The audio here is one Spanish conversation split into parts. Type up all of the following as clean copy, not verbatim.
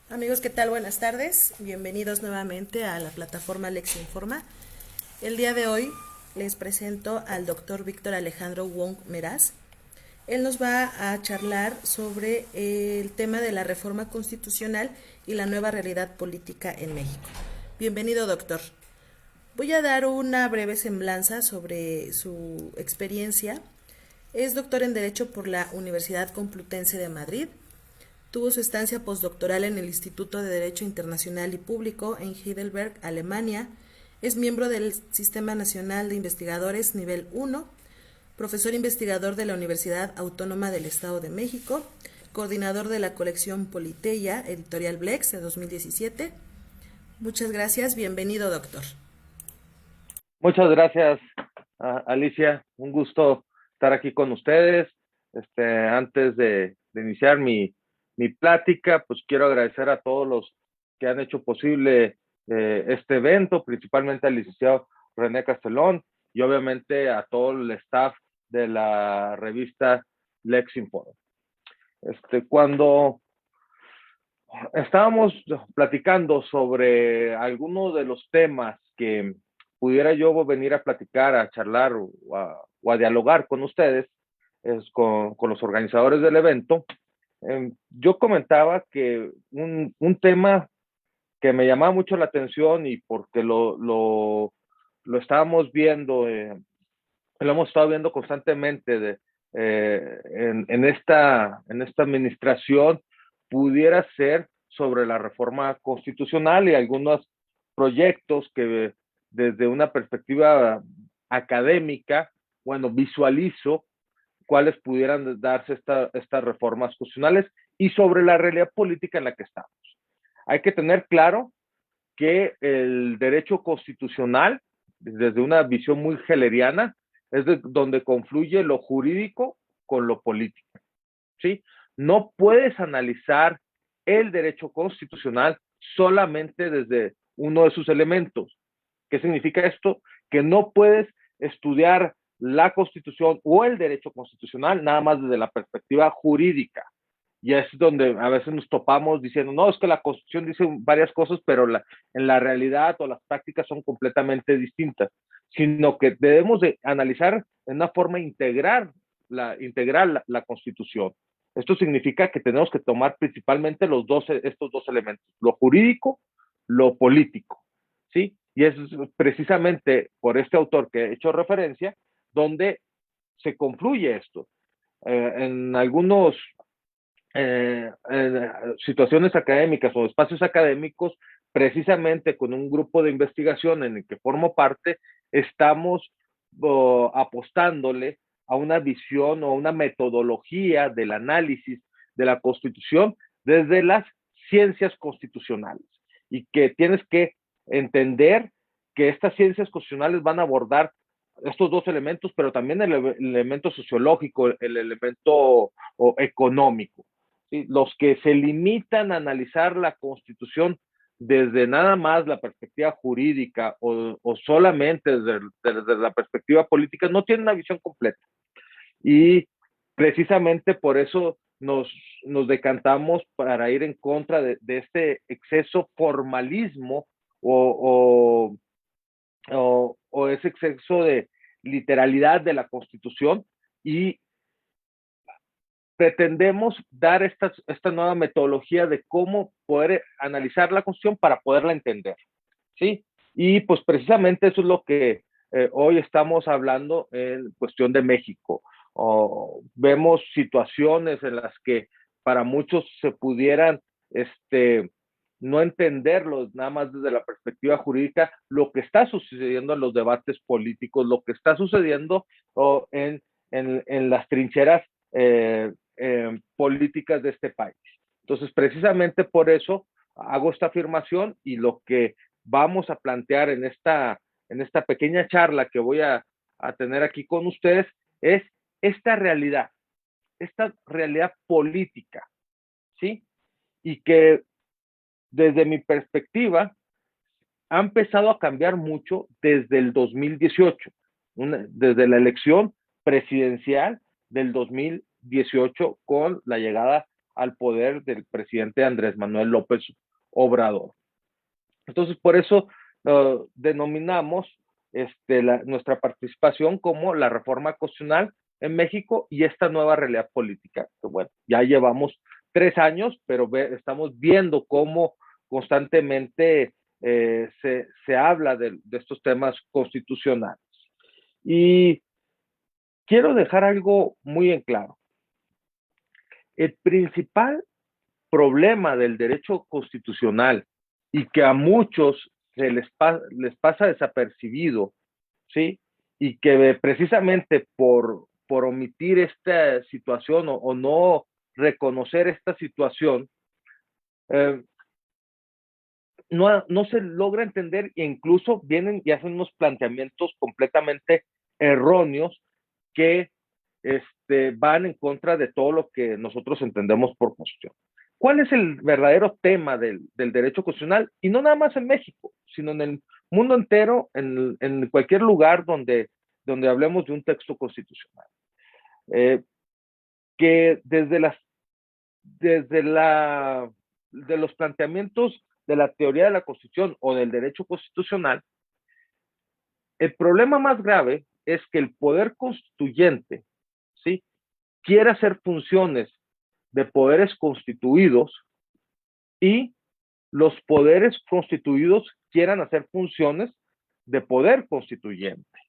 Amigos, ¿qué tal? Buenas tardes. Bienvenidos nuevamente a la plataforma Lex Informa. El día de hoy les presento al doctor Víctor Alejandro Wong Meraz. Él nos va a charlar sobre el tema de la reforma constitucional y la nueva realidad política en México. Bienvenido, doctor. Voy a dar una breve semblanza sobre su experiencia. Es doctor en Derecho por la Universidad Complutense de Madrid. Tuvo su estancia postdoctoral en el Instituto de Derecho Internacional y Público en Heidelberg, Alemania. Es miembro del Sistema Nacional de Investigadores Nivel 1, profesor investigador de la Universidad Autónoma del Estado de México, coordinador de la colección Politeia, editorial Blex de 2017. Muchas gracias, bienvenido, doctor. Muchas gracias, Alicia. Un gusto estar aquí con ustedes. Antes de iniciar mi plática, pues quiero agradecer a todos los que han hecho posible este evento, principalmente al licenciado René Castelón y obviamente a todo el staff de la revista Lex Informa. Cuando estábamos platicando sobre algunos de los temas que pudiera yo venir a platicar, a charlar o a dialogar con ustedes, con los organizadores del evento. Yo comentaba que un tema que me llamaba mucho la atención y porque lo estábamos viendo, lo hemos estado viendo constantemente en esta administración, pudiera ser sobre la reforma constitucional y algunos proyectos que desde una perspectiva académica, bueno, visualizo cuáles pudieran darse estas reformas constitucionales y sobre la realidad política en la que estamos. Hay que tener claro que el derecho constitucional, desde una visión muy hegeliana, es donde confluye lo jurídico con lo político, ¿sí? No puedes analizar el derecho constitucional solamente desde uno de sus elementos. ¿Qué significa esto? Que no puedes estudiar la Constitución o el derecho constitucional nada más desde la perspectiva jurídica. Y es donde a veces nos topamos diciendo, no, es que la Constitución dice varias cosas, pero en la realidad o las prácticas son completamente distintas, sino que debemos de analizar de una forma integral la Constitución. Esto significa que tenemos que tomar principalmente estos dos elementos, lo jurídico, lo político, ¿sí? Y es precisamente por este autor que he hecho referencia, donde se confluye esto. En algunos situaciones académicas o espacios académicos, precisamente con un grupo de investigación en el que formo parte, estamos apostándole a una visión o una metodología del análisis de la Constitución desde las ciencias constitucionales y que tienes que entender que estas ciencias constitucionales van a abordar estos dos elementos, pero también el elemento sociológico, el elemento económico. ¿Sí? Los que se limitan a analizar la Constitución desde nada más la perspectiva jurídica o solamente desde la perspectiva política no tienen una visión completa. Y precisamente por eso nos decantamos para ir en contra de este exceso formalismo o ese exceso de literalidad de la Constitución y pretendemos dar esta nueva metodología de cómo poder analizar la Constitución para poderla entender, ¿sí? Y pues precisamente eso es lo que hoy estamos hablando en cuestión de México. Vemos situaciones en las que para muchos se pudieran no entenderlo nada más desde la perspectiva jurídica, lo que está sucediendo en los debates políticos, lo que está sucediendo en las trincheras políticas de este país. Entonces, precisamente por eso hago esta afirmación y lo que vamos a plantear en esta pequeña charla que voy a tener aquí con ustedes es esta realidad política, ¿sí? Y que desde mi perspectiva ha empezado a cambiar mucho desde el 2018, desde la elección presidencial del 2018 con la llegada al poder del presidente Andrés Manuel López Obrador. Entonces, por eso denominamos nuestra participación como la reforma constitucional en México y esta nueva realidad política. Que bueno, ya llevamos 3 años, pero estamos viendo cómo constantemente se habla de estos temas constitucionales. Y quiero dejar algo muy en claro. El principal problema del derecho constitucional y que a muchos les pasa desapercibido, ¿sí? Y que precisamente por omitir esta situación o no reconocer esta situación, no se logra entender e incluso vienen y hacen unos planteamientos completamente erróneos que van en contra de todo lo que nosotros entendemos por constitución. ¿Cuál es el verdadero tema del derecho constitucional? Y no nada más en México, sino en el mundo entero, en cualquier lugar donde hablemos de un texto constitucional. Que desde de los planteamientos de la teoría de la Constitución o del derecho constitucional, el problema más grave es que el poder constituyente, ¿sí?, quiere hacer funciones de poderes constituidos y los poderes constituidos quieran hacer funciones de poder constituyente,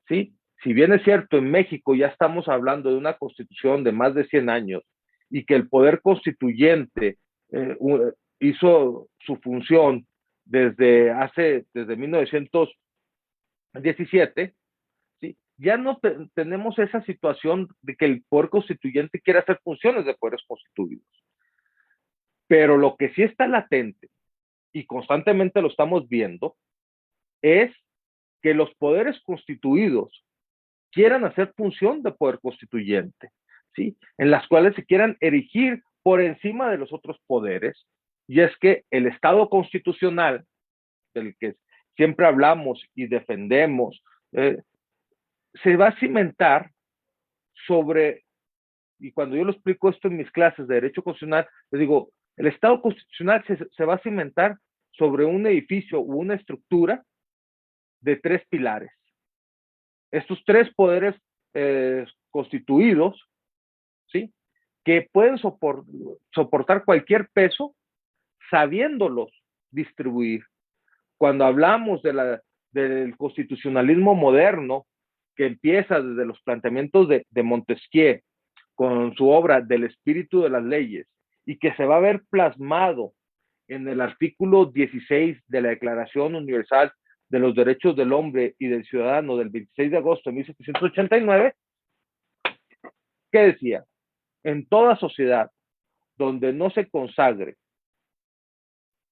¿sí? Si bien es cierto, en México ya estamos hablando de una constitución de más de 100 años y que el poder constituyente hizo su función desde 1917, ¿sí? Ya no tenemos esa situación de que el poder constituyente quiera hacer funciones de poderes constituidos. Pero lo que sí está latente y constantemente lo estamos viendo es que los poderes constituidos quieran hacer función de poder constituyente, ¿sí?, en las cuales se quieran erigir por encima de los otros poderes. Y es que el Estado constitucional, del que siempre hablamos y defendemos, se va a cimentar sobre, y cuando yo lo explico esto en mis clases de Derecho Constitucional, les digo, el Estado constitucional se va a cimentar sobre un edificio u una estructura de 3 pilares. Estos 3 poderes constituidos, ¿sí?, que pueden soportar cualquier peso sabiéndolos distribuir. Cuando hablamos del constitucionalismo moderno, que empieza desde los planteamientos de Montesquieu, con su obra del espíritu de las leyes, y que se va a ver plasmado en el artículo 16 de la Declaración Universal de los Derechos del Hombre y del Ciudadano del 26 de agosto de 1789, que decía: en toda sociedad donde no se consagre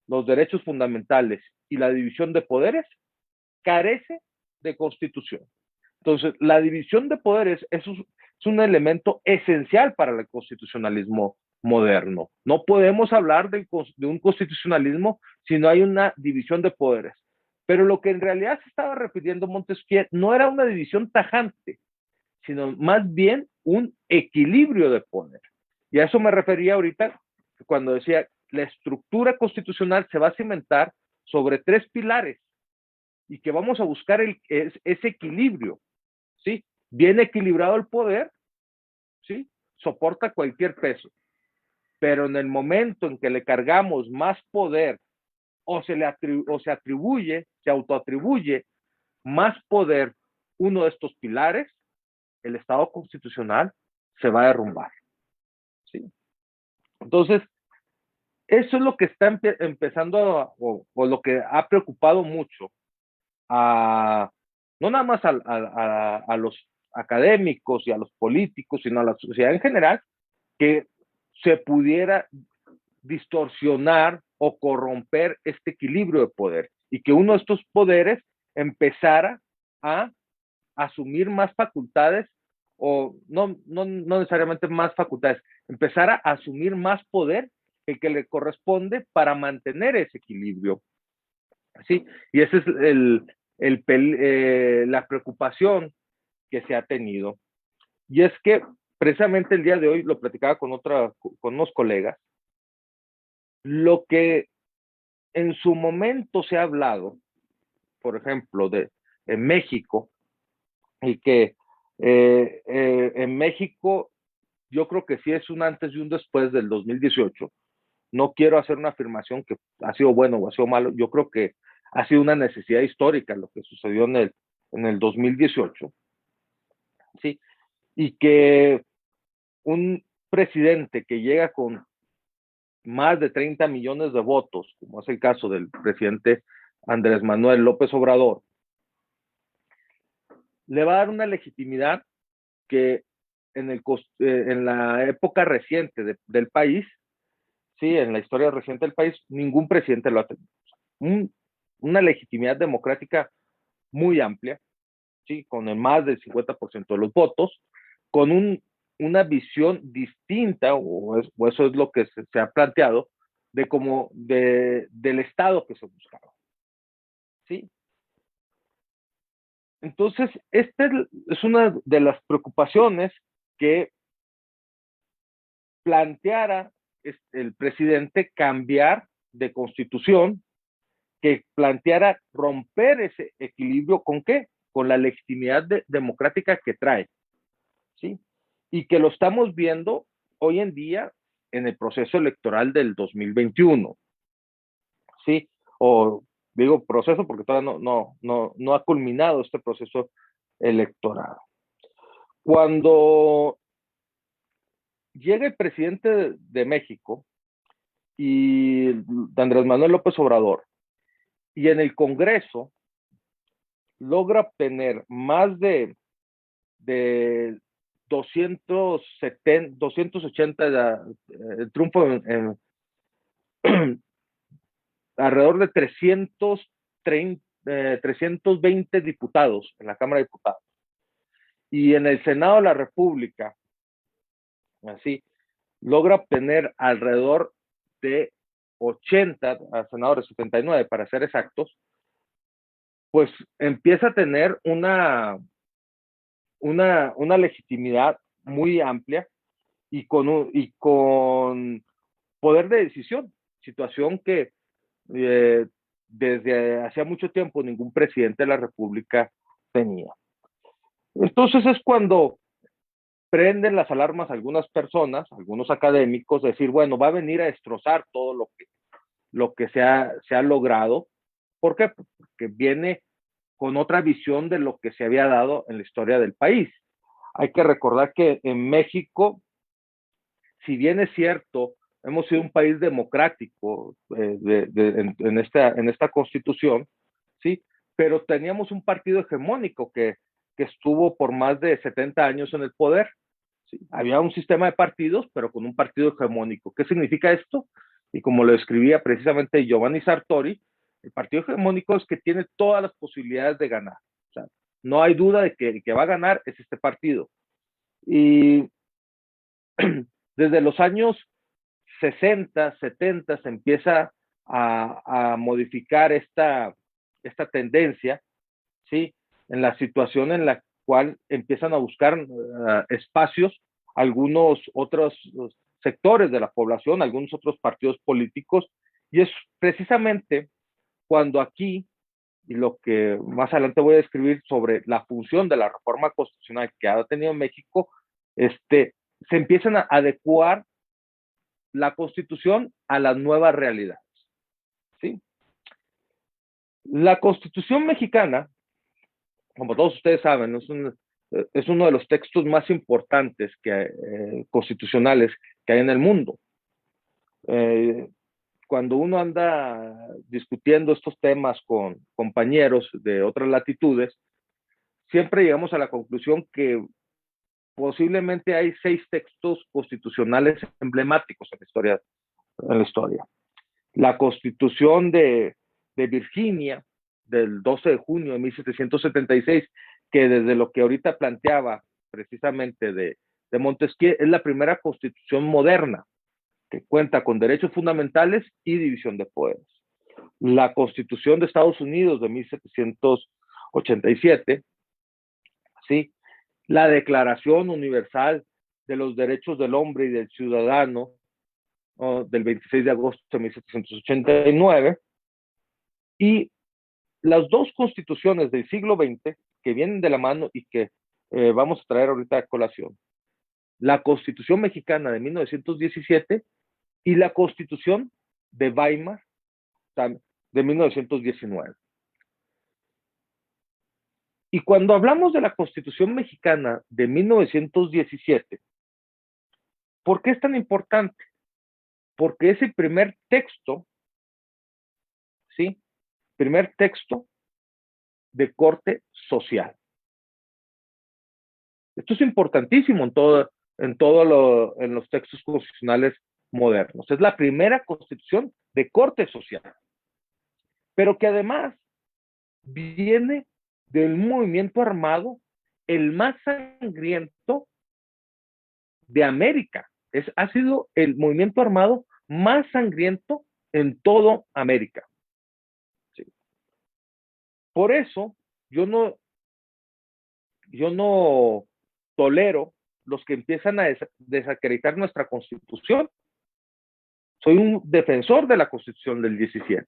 los derechos fundamentales y la división de poderes, carece de constitución. Entonces, la división de poderes es un elemento esencial para el constitucionalismo moderno. No podemos hablar de un constitucionalismo si no hay una división de poderes. Pero lo que en realidad se estaba refiriendo Montesquieu no era una división tajante, sino más bien un equilibrio de poder. Y a eso me refería ahorita cuando decía, la estructura constitucional se va a cimentar sobre 3 pilares y que vamos a buscar ese equilibrio, ¿sí? Bien equilibrado el poder, ¿sí?, soporta cualquier peso. Pero en el momento en que le cargamos más poder o se autoatribuye más poder uno de estos pilares, el Estado constitucional se va a derrumbar, ¿sí? Entonces, eso es lo que está empezando o lo que ha preocupado mucho no nada más a los académicos y a los políticos, sino a la sociedad en general, que se pudiera distorsionar o corromper este equilibrio de poder y que uno de estos poderes empezara a asumir más facultades o no necesariamente más facultades, empezara a asumir más poder el que le corresponde para mantener ese equilibrio, ¿sí? Y esa es la preocupación que se ha tenido. Y es que precisamente el día de hoy lo platicaba con unos colegas, lo que en su momento se ha hablado, por ejemplo, en México, y que en México yo creo que sí es un antes y un después del 2018. No quiero hacer una afirmación que ha sido bueno o ha sido malo. Yo creo que ha sido una necesidad histórica lo que sucedió en el 2018, ¿sí? Y que un presidente que llega con más de 30 millones de votos, como es el caso del presidente Andrés Manuel López Obrador, le va a dar una legitimidad que en la época reciente del país, sí, en la historia reciente del país, ningún presidente lo ha tenido. Un, una legitimidad democrática muy amplia, sí, con el más del 50% de los votos, con una visión distinta, o eso es lo que se ha planteado, del Estado que se buscaba. ¿Sí? Entonces, esta es una de las preocupaciones que planteara el presidente cambiar de constitución, que planteara romper ese equilibrio con qué? Con la legitimidad democrática que trae, ¿sí? Y que lo estamos viendo hoy en día en el proceso electoral del 2021, ¿sí? O digo proceso porque todavía no ha culminado este proceso electoral. Cuando llega el presidente de México y de Andrés Manuel López Obrador, y en el Congreso logra obtener más de 280, el triunfo alrededor de 320 diputados en la Cámara de Diputados. Y en el Senado de la República, así, logra obtener alrededor de 80, a senadores 79 para ser exactos, pues empieza a tener una legitimidad muy amplia y con poder de decisión, situación que desde hacía mucho tiempo ningún presidente de la República tenía. Entonces es cuando prenden las alarmas algunas personas, algunos académicos, decir, bueno, va a venir a destrozar todo lo que se ha logrado. ¿Por qué? Porque viene con otra visión de lo que se había dado en la historia del país. Hay que recordar que en México, si bien es cierto, hemos sido un país democrático en esta constitución, ¿sí? Pero teníamos un partido hegemónico que estuvo por más de 70 años en el poder. ¿Sí? Había un sistema de partidos, pero con un partido hegemónico. ¿Qué significa esto? Y como lo escribía precisamente Giovanni Sartori, el partido hegemónico es que tiene todas las posibilidades de ganar. O sea, no hay duda de que el que va a ganar es este partido. Y desde los años 60, 70 se empieza a modificar esta tendencia, ¿sí? En la situación en la cual empiezan a buscar espacios algunos otros sectores de la población, algunos otros partidos políticos, y es precisamente cuando aquí, y lo que más adelante voy a describir sobre la función de la reforma constitucional que ha tenido México, se empiezan a adecuar la constitución a las nuevas realidades, ¿sí? La constitución mexicana, como todos ustedes saben, es uno de los textos más importantes constitucionales que hay en el mundo. Cuando uno anda discutiendo estos temas con compañeros de otras latitudes, siempre llegamos a la conclusión que posiblemente hay 6 textos constitucionales emblemáticos en la historia. La Constitución de Virginia, del 12 de junio de 1776, que desde lo que ahorita planteaba precisamente de Montesquieu, es la primera constitución moderna que cuenta con derechos fundamentales y división de poderes. La Constitución de Estados Unidos de 1787, ¿sí? La Declaración Universal de los Derechos del Hombre y del Ciudadano, del 26 de agosto de 1789, Y las dos constituciones del siglo XX que vienen de la mano y que vamos a traer ahorita a colación, la Constitución Mexicana de 1917 y la Constitución de Weimar de 1919. Y cuando hablamos de la Constitución Mexicana de 1917, ¿por qué es tan importante? Porque es el primer texto, ¿sí? Primer texto de corte social. Esto es importantísimo en los textos constitucionales modernos. Es la primera constitución de corte social, pero que además viene del movimiento armado el más sangriento de América. Ha sido el movimiento armado más sangriento en toda América. ¿Sí? Por eso yo no tolero los que empiezan a desacreditar nuestra Constitución. Soy un defensor de la Constitución del 17.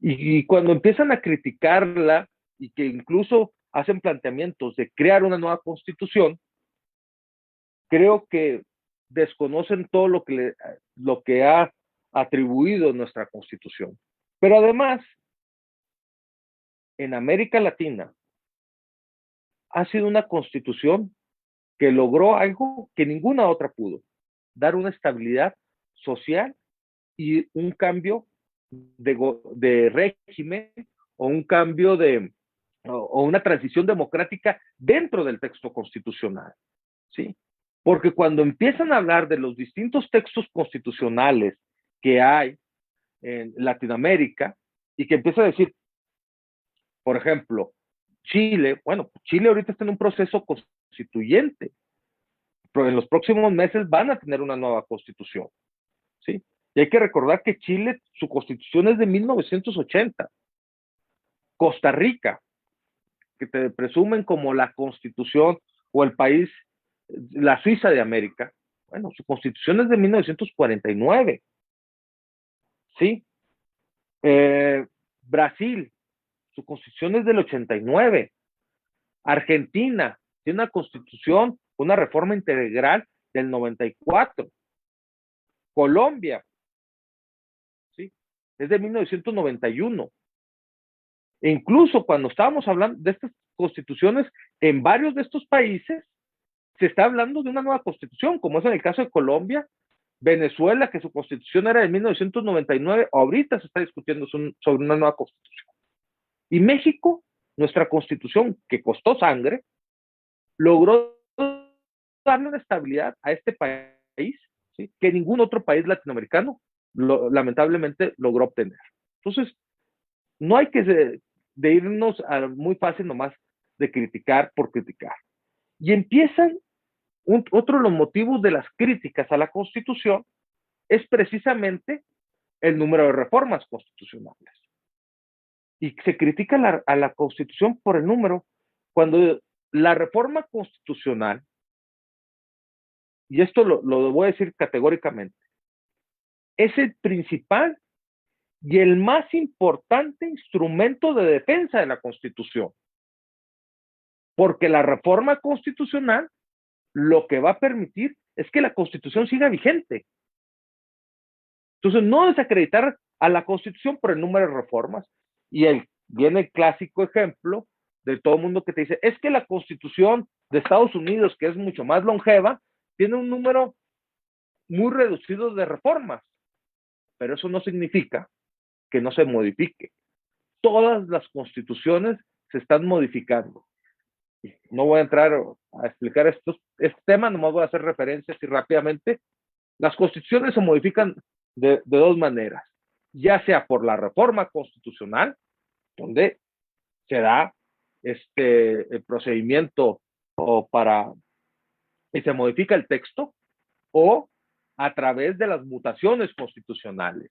Y cuando empiezan a criticarla y que incluso hacen planteamientos de crear una nueva Constitución, creo que desconocen todo lo que ha atribuido nuestra Constitución. Pero además, en América Latina, ha sido una Constitución que logró algo que ninguna otra pudo, dar una estabilidad social y un cambio de régimen o un cambio o una transición democrática dentro del texto constitucional, ¿sí? Porque cuando empiezan a hablar de los distintos textos constitucionales que hay en Latinoamérica y que empieza a decir, por ejemplo, Chile, bueno, Chile ahorita está en un proceso constituyente, pero en los próximos meses van a tener una nueva constitución, ¿sí? Y hay que recordar que Chile, su constitución es de 1980. Costa Rica, que te presumen como la constitución o el país, la Suiza de América, bueno, su constitución es de 1949, ¿sí? Brasil, su constitución es del 89. Argentina tiene una constitución, una reforma integral del 94. Colombia, ¿sí? Es de 1991. E incluso cuando estábamos hablando de estas constituciones, en varios de estos países se está hablando de una nueva constitución, como es en el caso de Colombia, Venezuela, que su constitución era de 1999, ahorita se está discutiendo sobre una nueva constitución. Y México, nuestra constitución, que costó sangre, logró darle una estabilidad a este país, ¿sí? Que ningún otro país latinoamericano lamentablemente logró obtener. Entonces, no hay que de irnos a muy fácil nomás de criticar por criticar. Y empiezan, otro de los motivos de las críticas a la Constitución es precisamente el número de reformas constitucionales. Y se critica a la Constitución por el número, cuando la reforma constitucional, y esto lo voy a decir categóricamente, es el principal y el más importante instrumento de defensa de la Constitución. Porque la reforma constitucional lo que va a permitir es que la Constitución siga vigente. Entonces, no desacreditar a la Constitución por el número de reformas. Y viene el clásico ejemplo de todo el mundo que te dice, es que la Constitución de Estados Unidos, que es mucho más longeva, tiene un número muy reducido de reformas. Pero eso no significa que no se modifique. Todas las constituciones se están modificando. No voy a entrar a explicar este tema, nomás voy a hacer referencias y rápidamente. Las constituciones se modifican de dos maneras, ya sea por la reforma constitucional, donde se da el procedimiento y se modifica el texto, o a través de las mutaciones constitucionales.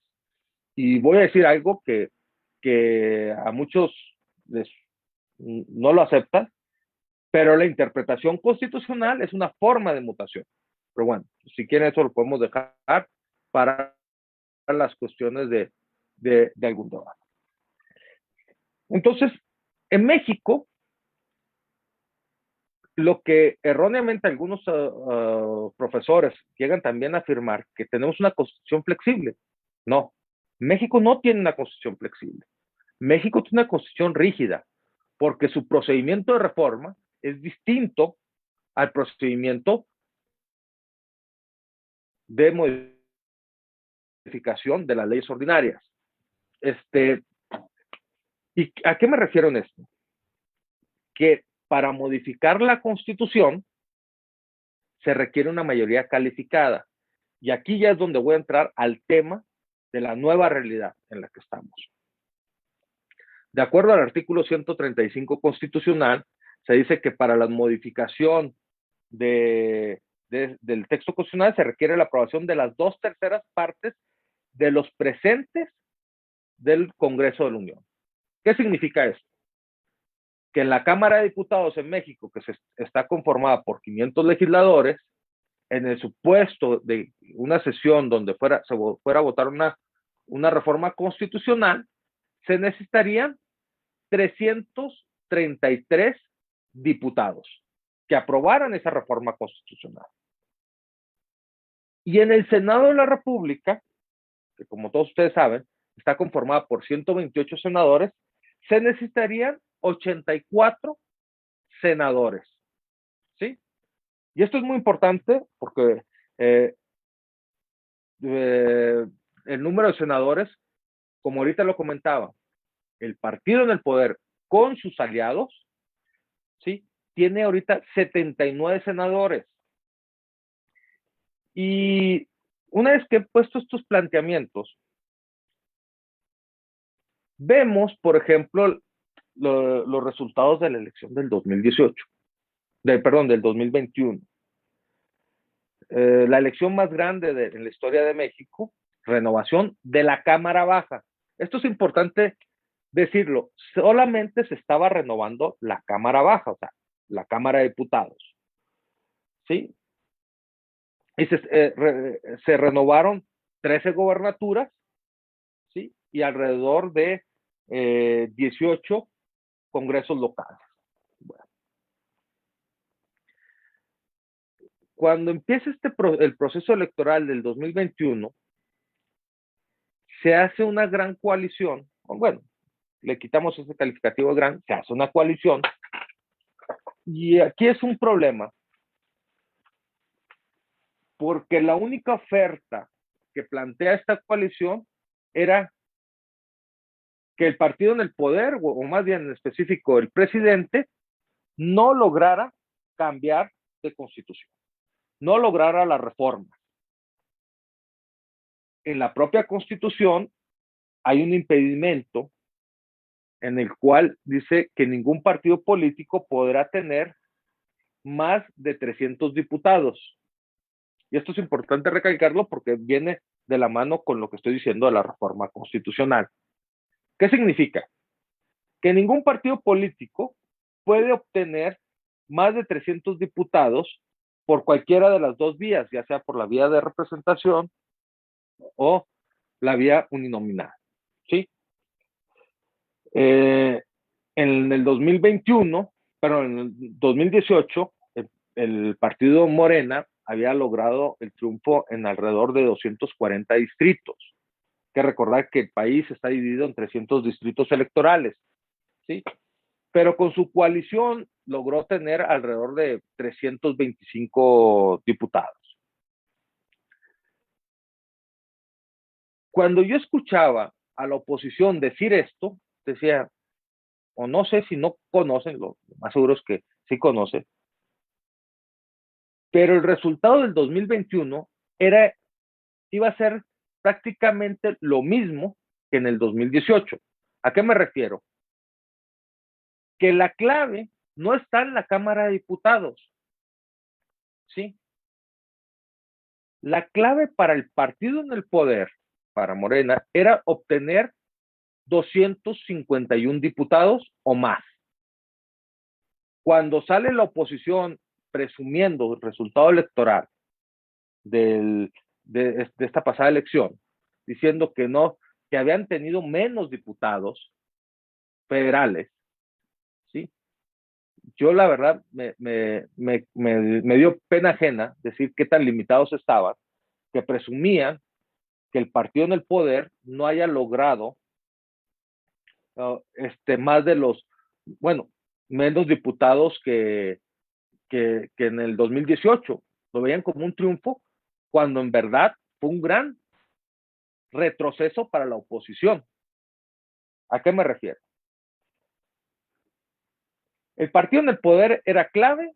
Y voy a decir algo que a muchos no lo aceptan, pero la interpretación constitucional es una forma de mutación. Pero bueno, si quieren eso lo podemos dejar para las cuestiones de algún debate. Entonces, en México, lo que erróneamente algunos profesores llegan también a afirmar que tenemos una constitución flexible. No, México no tiene una constitución flexible. México tiene una constitución rígida, porque su procedimiento de reforma es distinto al procedimiento de modificación de las leyes ordinarias. ¿Y a qué me refiero en esto? Que para modificar la Constitución se requiere una mayoría calificada. Y aquí ya es donde voy a entrar al tema de la nueva realidad en la que estamos. De acuerdo al artículo 135 constitucional, se dice que para la modificación del texto constitucional se requiere la aprobación de las 2/3 partes de los presentes del Congreso de la Unión. ¿Qué significa esto? Que en la Cámara de Diputados en México, que está conformada por 500 legisladores, en el supuesto de una sesión donde se fuera a votar una reforma constitucional, se necesitarían 333 diputados que aprobaran esa reforma constitucional. Y en el Senado de la República, que como todos ustedes saben, está conformada por 128 senadores, se necesitarían 84 senadores. ¿Sí? Y esto es muy importante porque el número de senadores, como ahorita lo comentaba, el partido en el poder con sus aliados, ¿sí? Tiene ahorita 79 senadores. Y una vez que he puesto estos planteamientos, vemos, por ejemplo, los resultados de la elección del 2018, del 2021. La elección más grande en la historia de México, renovación de la Cámara Baja. Esto es importante decirlo, solamente se estaba renovando la Cámara Baja, o sea, la Cámara de Diputados. ¿Sí? Y se renovaron 13 gobernaturas, ¿sí? Y alrededor de 18 congresos locales. Bueno. Cuando empieza el proceso electoral del 2021, se hace una gran coalición, bueno, le quitamos ese calificativo de gran, se hace una coalición, y aquí es un problema, porque la única oferta que plantea esta coalición era que el partido en el poder, o más bien en específico el presidente, no lograra cambiar de constitución, no lograra la reforma. En la propia constitución hay un impedimento en el cual dice que ningún partido político podrá tener más de 300 diputados. Y esto es importante recalcarlo porque viene de la mano con lo que estoy diciendo de la reforma constitucional. ¿Qué significa? Que ningún partido político puede obtener más de 300 diputados por cualquiera de las dos vías, ya sea por la vía de representación o la vía uninominal. ¿Sí? En el 2021, pero en el 2018, el partido Morena había logrado el triunfo en alrededor de 240 distritos. Hay que recordar que el país está dividido en 300 distritos electorales, ¿sí? Pero con su coalición logró tener alrededor de 325 diputados. Cuando yo escuchaba a la oposición decir esto, decía, o no sé si no conocen, lo más seguro es que sí conocen, pero el resultado del 2021 iba a ser prácticamente lo mismo que en el 2018. ¿A qué me refiero? Que la clave no está en la Cámara de Diputados, ¿sí? La clave para el partido en el poder, para Morena, era obtener 251 diputados o más. Cuando sale la oposición presumiendo el resultado electoral de esta pasada elección, diciendo que no, que habían tenido menos diputados, federales, ¿sí? Yo la verdad me dio pena ajena decir qué tan limitados estaban, que presumían que el partido en el poder no haya logrado más de los, bueno, menos diputados que en el 2018. Lo veían como un triunfo, cuando en verdad fue un gran retroceso para la oposición. ¿A qué me refiero? El partido en el poder era clave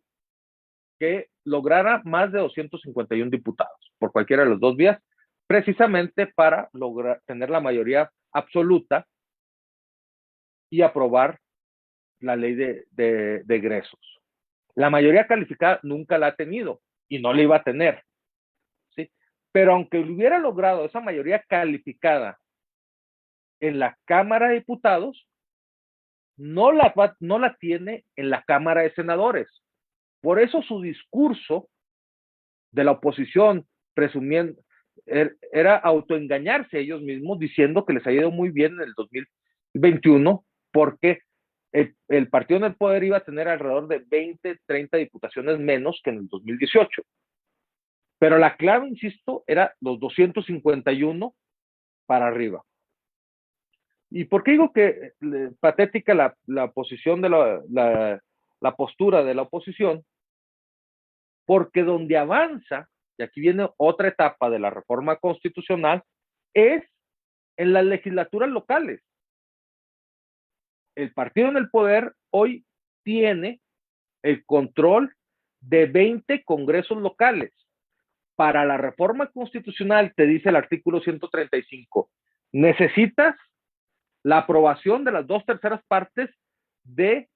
que lograra más de 251 diputados por cualquiera de las dos vías, precisamente para lograr tener la mayoría absoluta y aprobar la ley de egresos. La mayoría calificada nunca la ha tenido y no la iba a tener, ¿sí? Pero aunque hubiera logrado esa mayoría calificada en la Cámara de Diputados, no la tiene en la Cámara de Senadores. Por eso su discurso de la oposición, presumiendo, era autoengañarse ellos mismos diciendo que les ha ido muy bien en el 2021 porque el partido en el poder iba a tener alrededor de 20, 30 diputaciones menos que en el 2018. Pero la clave, insisto, era los 251 para arriba. ¿Y por qué digo que patética la posición de la postura de la oposición? Porque donde avanza, y aquí viene otra etapa de la reforma constitucional, es en las legislaturas locales. El partido en el poder hoy tiene el control de 20 congresos locales. Para la reforma constitucional, te dice el artículo 135, necesitas la aprobación de las 2/3 partes de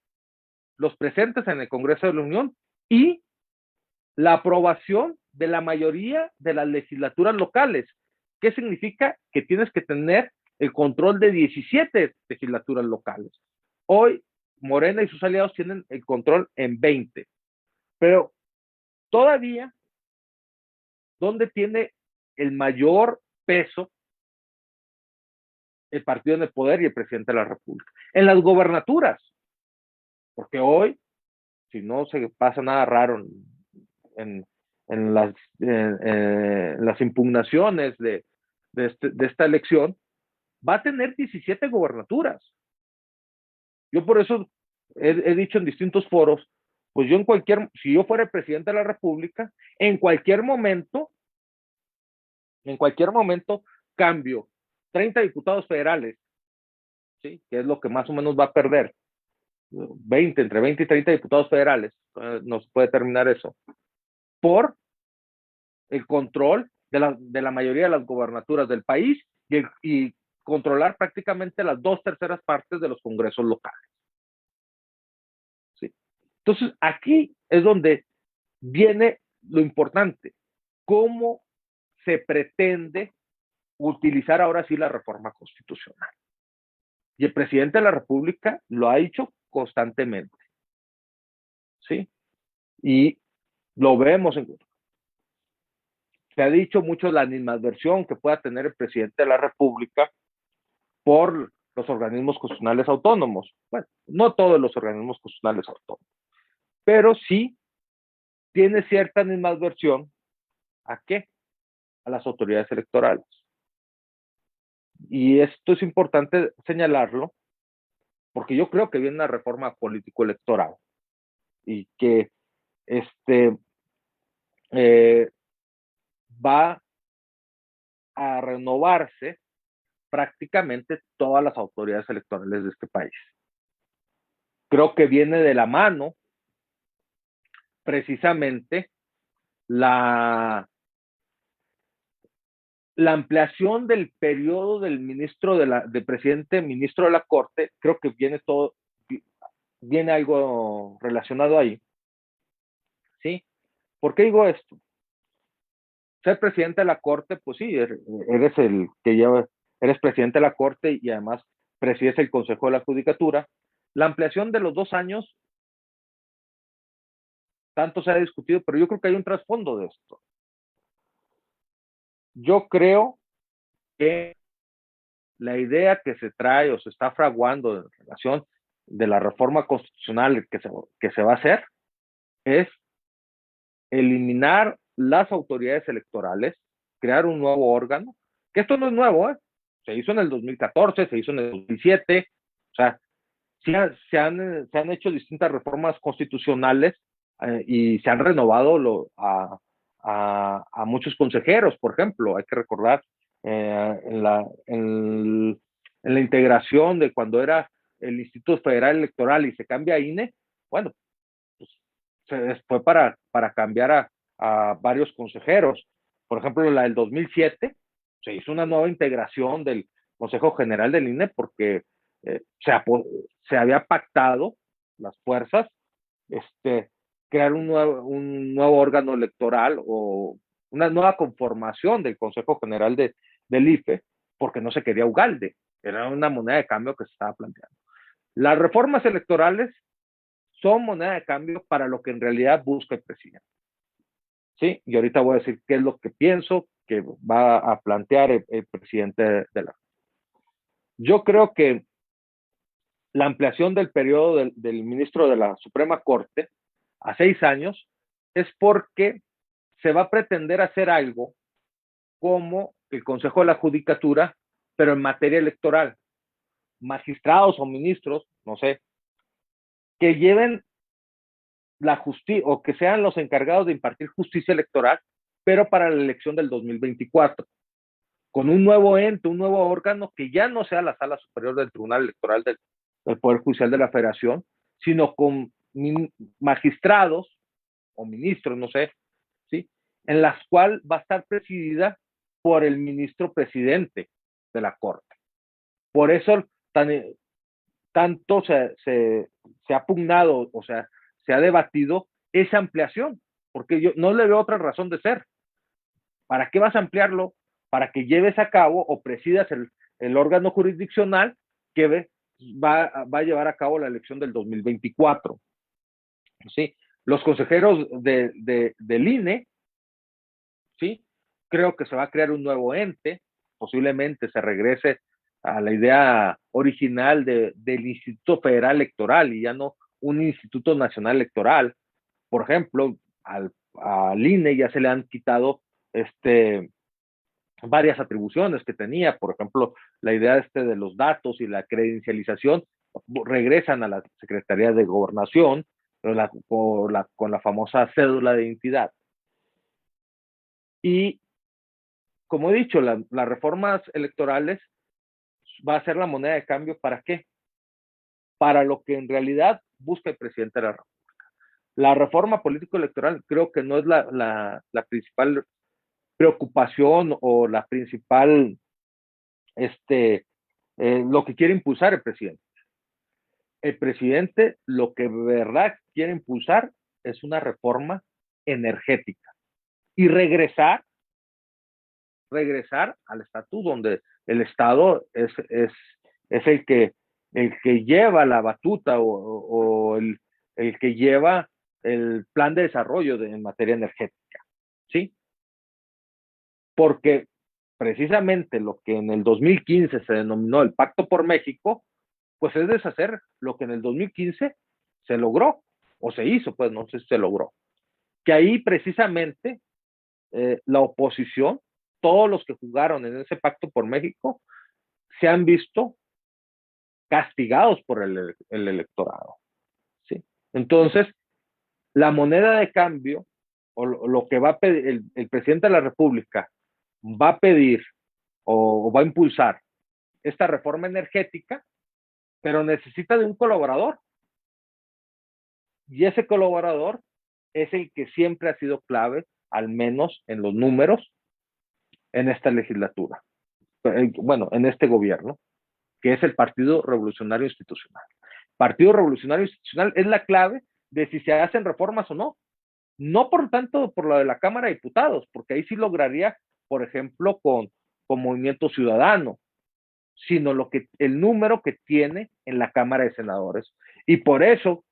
los presentes en el Congreso de la Unión y la aprobación de la mayoría de las legislaturas locales. ¿Qué significa? Que tienes que tener el control de 17 legislaturas locales. Hoy, Morena y sus aliados tienen el control en 20. Pero todavía, ¿dónde tiene el mayor peso el partido en el poder y el presidente de la República? En las gobernaturas. Porque hoy, si no se pasa nada raro en, en las impugnaciones de esta elección, va a tener 17 gobernaturas. Yo por eso he dicho en distintos foros, pues yo si yo fuera el presidente de la República, en cualquier momento cambio 30 diputados federales, ¿sí? Que es lo que más o menos va a perder, entre 20 y 30 diputados federales, no se puede terminar eso, por el control de la mayoría de las gobernaturas del país y controlar prácticamente las 2/3 partes de los congresos locales. ¿Sí? Entonces, aquí es donde viene lo importante, cómo se pretende utilizar ahora sí la reforma constitucional. Y el presidente de la República lo ha dicho constantemente. ¿Sí? Y lo vemos se ha dicho mucho la animadversión que pueda tener el presidente de la República por los organismos constitucionales autónomos. Bueno, no todos los organismos constitucionales autónomos, pero sí tiene cierta animadversión ¿a qué? A las autoridades electorales. Y esto es importante señalarlo, porque yo creo que viene una reforma político-electoral y que va a renovarse prácticamente todas las autoridades electorales de este país. Creo que viene de la mano precisamente la ampliación del periodo del presidente, ministro de la Corte. Creo que viene algo relacionado ahí. ¿Sí? ¿Por qué digo esto? Ser presidente de la Corte, pues sí, eres el que eres presidente de la Corte y además presides el Consejo de la Judicatura. La ampliación de los 2 años, tanto se ha discutido, pero yo creo que hay un trasfondo de esto. Yo creo que la idea que se trae o se está fraguando en relación de la reforma constitucional que se va a hacer es eliminar las autoridades electorales, crear un nuevo órgano, que esto no es nuevo, ¿eh? Se hizo en el 2014, se hizo en el 2007, o sea, se han hecho distintas reformas constitucionales y se han renovado a muchos consejeros, por ejemplo, hay que recordar en la integración de cuando era el Instituto Federal Electoral y se cambia a INE, bueno, pues, fue para cambiar a varios consejeros. Por ejemplo, la del 2007, se hizo una nueva integración del Consejo General del INE porque eh, se, se había pactado las fuerzas crear un nuevo órgano electoral o una nueva conformación del Consejo General del IFE, porque no se quería Ugalde, era una moneda de cambio que se estaba planteando. Las reformas electorales son moneda de cambio para lo que en realidad busca el presidente. ¿Sí? Y ahorita voy a decir qué es lo que pienso que va a plantear el presidente de la. Yo creo que la ampliación del periodo del ministro de la Suprema Corte a 6 años es porque se va a pretender hacer algo como el Consejo de la Judicatura, pero en materia electoral. Magistrados o ministros, no sé, que lleven la justicia o que sean los encargados de impartir justicia electoral, pero para la elección del 2024, con un nuevo ente, un nuevo órgano que ya no sea la Sala Superior del Tribunal Electoral del Poder Judicial de la Federación, sino con magistrados o ministros, no sé, ¿sí? En las cuales va a estar presidida por el ministro presidente de la Corte. Por eso tanto se ha pugnado, o sea, se ha debatido esa ampliación, porque yo no le veo otra razón de ser. ¿Para qué vas a ampliarlo? Para que lleves a cabo o presidas el órgano jurisdiccional que va a llevar a cabo la elección del 2024. ¿Sí? Los consejeros del INE, ¿sí? Creo que se va a crear un nuevo ente, posiblemente se regrese a la idea original del Instituto Federal Electoral y ya no un Instituto Nacional Electoral. Por ejemplo, al INE ya se le han quitado varias atribuciones que tenía, por ejemplo, la idea de los datos y la credencialización regresan a la Secretaría de Gobernación con la famosa cédula de identidad. Y como he dicho, las reformas electorales va a ser la moneda de cambio ¿para qué? Para lo que en realidad busca el presidente de la República. La reforma político-electoral creo que no es la principal preocupación o la principal, lo que quiere impulsar el presidente. El presidente lo que de verdad quiere impulsar es una reforma energética y regresar al estatus donde el Estado es el que lleva la batuta o el que lleva el plan de desarrollo en materia energética, ¿sí? Porque precisamente lo que en el 2015 se denominó el Pacto por México, pues es deshacer lo que en el 2015 se logró, o se hizo, pues no sé si se logró. Que ahí precisamente la oposición, todos los que jugaron en ese Pacto por México, se han visto castigados por el electorado, ¿sí? Entonces, la moneda de cambio, o lo que va a pedir el presidente de la República, va a pedir o va a impulsar esta reforma energética, pero necesita de un colaborador. Y ese colaborador es el que siempre ha sido clave, al menos en los números, en esta legislatura. Bueno, en este gobierno, que es el Partido Revolucionario Institucional. Partido Revolucionario Institucional es la clave de si se hacen reformas o no. No por tanto por lo de la Cámara de Diputados, porque ahí sí lograría, por ejemplo, con Movimiento Ciudadano, sino el número que tiene en la Cámara de Senadores. Y por eso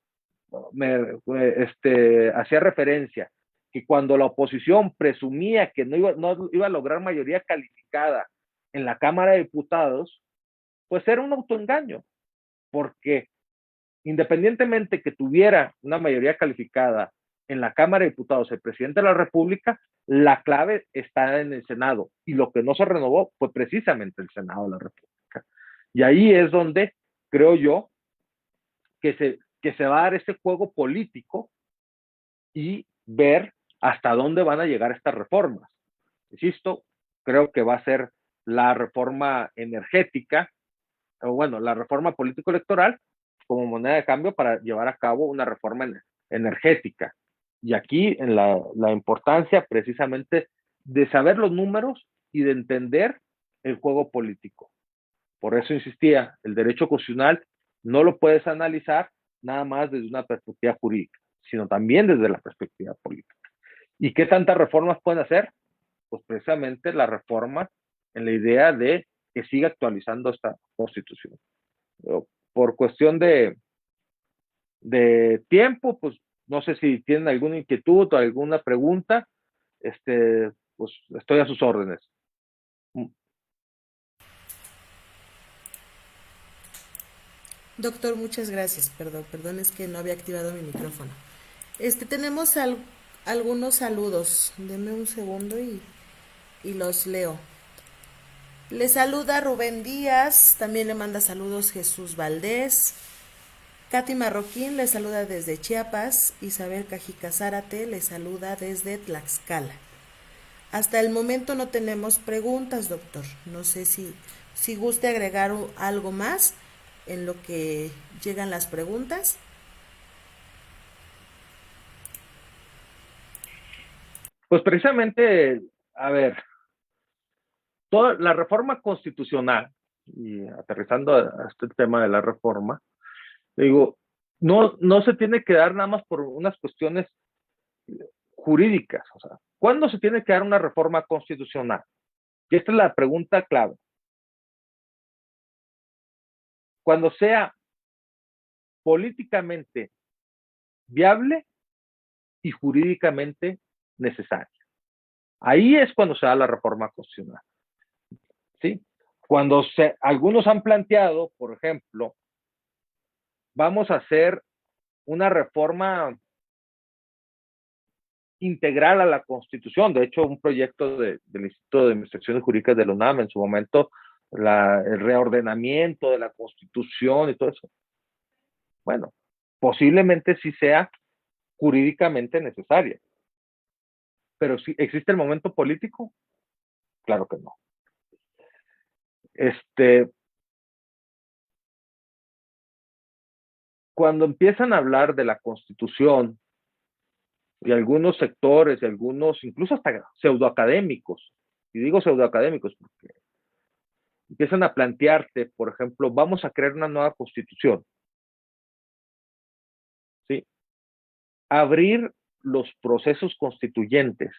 hacía referencia que cuando la oposición presumía que no iba a lograr mayoría calificada en la Cámara de Diputados, pues era un autoengaño, porque independientemente que tuviera una mayoría calificada en la Cámara de Diputados el presidente de la República, la clave está en el Senado, y lo que no se renovó fue precisamente el Senado de la República. Y ahí es donde creo yo que se va a dar ese juego político y ver hasta dónde van a llegar estas reformas. Insisto, creo que va a ser la reforma energética, o bueno, la reforma político-electoral como moneda de cambio para llevar a cabo una reforma energética. Y aquí en la importancia precisamente de saber los números y de entender el juego político. Por eso insistía, el derecho constitucional no lo puedes analizar nada más desde una perspectiva jurídica, sino también desde la perspectiva política. ¿Y qué tantas reformas pueden hacer? Pues precisamente la reforma en la idea de que siga actualizando esta constitución. Por cuestión de tiempo, pues no sé si tienen alguna inquietud o alguna pregunta, pues estoy a sus órdenes. Doctor, muchas gracias. Perdón, es que no había activado mi micrófono. Tenemos algunos saludos. Deme un segundo y los leo. Le saluda Rubén Díaz, también le manda saludos Jesús Valdés. Katy Marroquín le saluda desde Chiapas. Isabel Cajica Zárate le saluda desde Tlaxcala. Hasta el momento no tenemos preguntas, doctor. No sé si guste agregar algo más en lo que llegan las preguntas. Pues precisamente, a ver, toda la reforma constitucional, y aterrizando a este tema de la reforma, digo, no se tiene que dar nada más por unas cuestiones jurídicas. O sea, ¿cuándo se tiene que dar una reforma constitucional? Y esta es la pregunta clave. Cuando sea políticamente viable y jurídicamente necesaria. Ahí es cuando se da la reforma constitucional. ¿Sí? Cuando algunos han planteado, por ejemplo, vamos a hacer una reforma integral a la Constitución. De hecho, un proyecto del Instituto de Investigaciones Jurídicas de la UNAM en su momento, el reordenamiento de la Constitución y todo eso. Bueno, posiblemente sí sea jurídicamente necesaria. Pero si existe el momento político, claro que no. Cuando empiezan a hablar de la Constitución y algunos sectores y algunos, incluso hasta pseudoacadémicos, y digo pseudoacadémicos porque empiezan a plantearte, por ejemplo, vamos a crear una nueva Constitución, ¿sí? Abrir los procesos constituyentes,